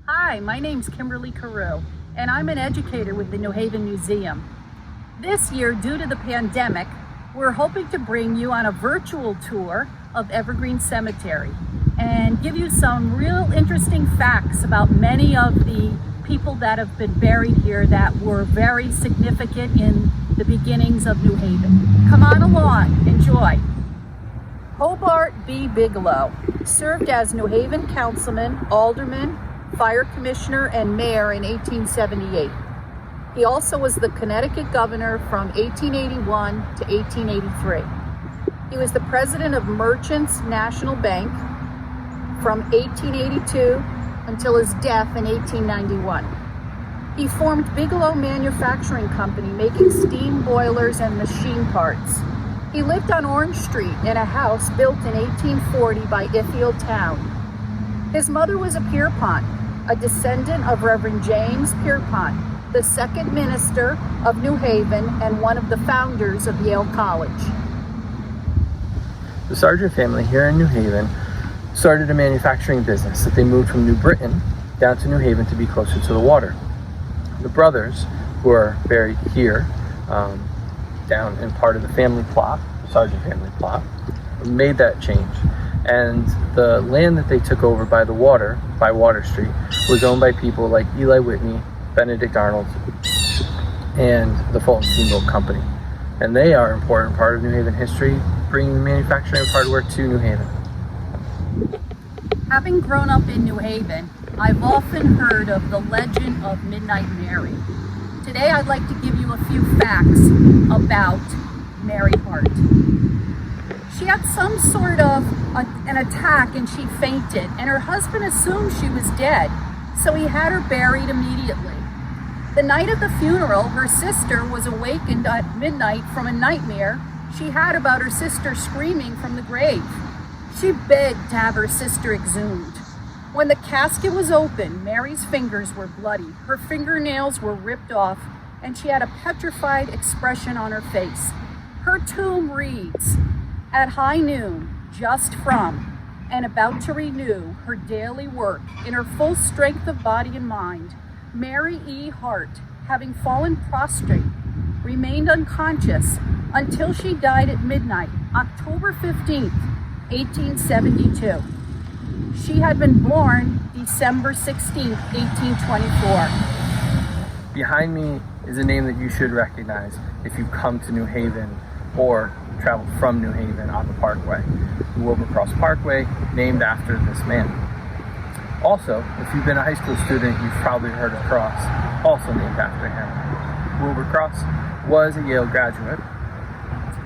Hi, my name's Kimberly Carew, and I'm an educator with the New Haven Museum. This year, due to the pandemic, we're hoping to bring you on a virtual tour of Evergreen Cemetery and give you some real interesting facts about many of the people that have been buried here that were very significant in the beginnings of New Haven. Come on along, enjoy. Hobart B Bigelow served as New Haven councilman, alderman, fire commissioner, and mayor in 1878. He also was the Connecticut governor from 1881 to 1883. He was the president of Merchants National Bank from 1882 until his death in 1891. He formed Bigelow Manufacturing Company, making steam boilers and machine parts. He lived on Orange Street in a house built in 1840 by Iffield Town. His mother was a Pierpont, a descendant of Reverend James Pierpont, the second minister of New Haven and one of the founders of Yale College. The Sgt family here in New Haven started a manufacturing business that they moved from New Britain down to New Haven to be closer to the water. The brothers, who are buried here, down in part of the family plot, the Sgt family plot, made that change. And the land that they took over by the water, by Water Street, was owned by people like Eli Whitney, Benedict Arnold, and the Fulton Steamboat Company. And they are an important part of New Haven history, bringing the manufacturing of hardware to New Haven. Having grown up in New Haven, I've often heard of the legend of Midnight Mary. Today I'd like to give you a few facts about Mary Hart. She had some sort of an attack and she fainted, and her husband assumed she was dead, so he had her buried immediately. The night of the funeral, her sister was awakened at midnight from a nightmare she had about her sister screaming from the grave. She begged to have her sister exhumed. When the casket was opened, Mary's fingers were bloody, her fingernails were ripped off, and she had a petrified expression on her face. Her tomb reads, "At high noon, just from, and about to renew her daily work in her full strength of body and mind, Mary E. Hart, having fallen prostrate, remained unconscious until she died at midnight, October 15th, 1872. She had been born December 16th, 1824. Behind me is a name that you should recognize if you come to New Haven or travel from New Haven on the Parkway. The Wilbur Cross Parkway, named after this man. Also, if you've been a high school student, you've probably heard of Cross, also named after him. Wilbur Cross was a Yale graduate,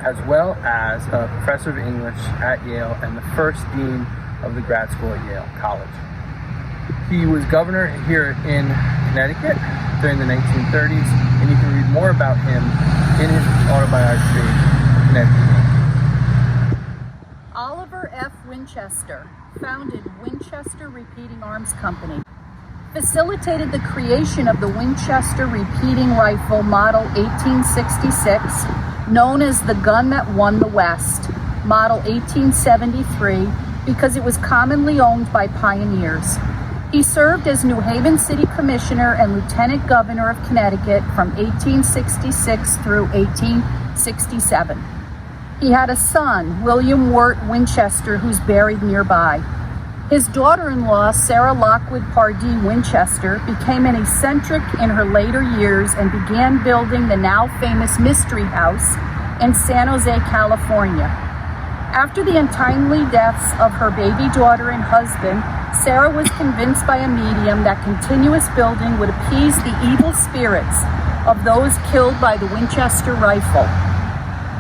as well as a professor of English at Yale and the first dean of the grad school at Yale College. He was governor here in Connecticut during the 1930s, and you can read more about him in his autobiography, Connecticut. Oliver F. Winchester founded Winchester Repeating Arms Company, facilitated the creation of the Winchester repeating rifle model 1866, known as the gun that won the West, model 1873, because it was commonly owned by pioneers. He served as New Haven City Commissioner and Lieutenant Governor of Connecticut from 1866 through 1867. He had a son, William Wirt Winchester, who's buried nearby. His daughter-in-law, Sarah Lockwood Pardee Winchester, became an eccentric in her later years and began building the now famous Mystery House in San Jose, California. After the untimely deaths of her baby daughter and husband, Sarah was convinced by a medium that continuous building would appease the evil spirits of those killed by the Winchester rifle.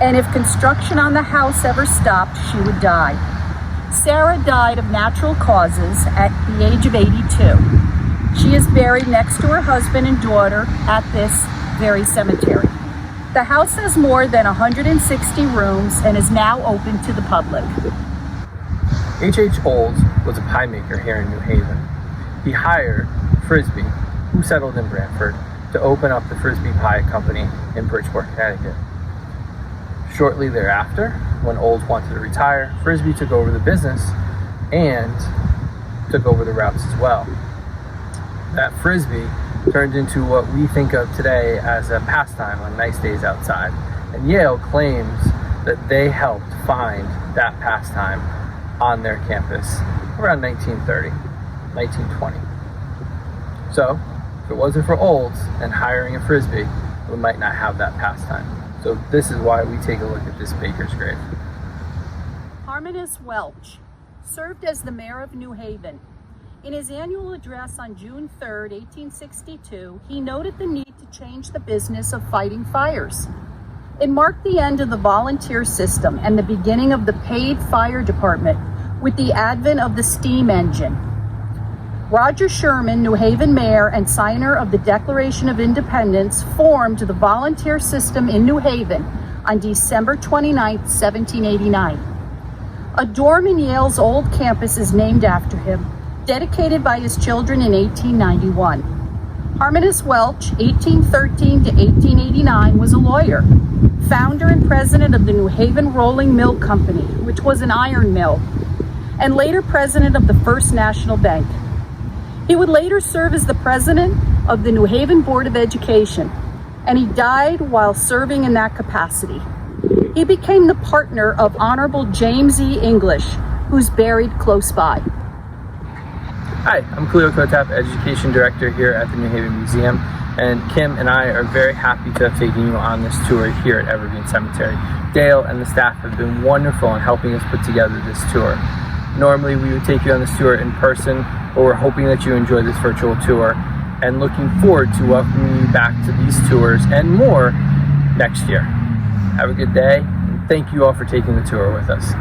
And if construction on the house ever stopped, she would die. Sarah died of natural causes at the age of 82. She is buried next to her husband and daughter at this very cemetery. The house has more than 160 rooms and is now open to the public. H.H. Olds was a pie maker here in New Haven. He hired Frisbee, who settled in Branford, to open up the Frisbee Pie Company in Bridgeport, Connecticut. Shortly thereafter, when Olds wanted to retire, Frisbee took over the business and took over the routes as well. that Frisbee turned into what we think of today as a pastime on nice days outside. And Yale claims that they helped find that pastime on their campus around 1930, 1920. So, if it wasn't for Olds and hiring a Frisbee, we might not have that pastime. So this is why we take a look at this baker's grave. Harmonious Welch served as the mayor of New Haven. In his annual address on June 3, 1862, he noted the need to change the business of fighting fires. It marked the end of the volunteer system and the beginning of the paid fire department with the advent of the steam engine. Roger Sherman, New Haven mayor and signer of the Declaration of Independence, formed the volunteer system in New Haven on December 29, 1789. A dorm in Yale's old campus is named after him, dedicated by his children in 1891. Harmonious Welch, 1813 to 1889, was a lawyer, founder and president of the New Haven Rolling Mill Company, which was an iron mill, and later president of the First National Bank. He would later serve as the president of the New Haven Board of Education, and he died while serving in that capacity. He became the partner of Honorable James E. English, who's buried close by. Hi, I'm Khalil Kotap, Education Director here at the New Haven Museum, and Kim and I are very happy to have taken you on this tour here at Evergreen Cemetery. Dale and the staff have been wonderful in helping us put together this tour. Normally we would take you on this tour in person, but we're hoping that you enjoy this virtual tour and looking forward to welcoming you back to these tours and more next year. Have a good day, and thank you all for taking the tour with us.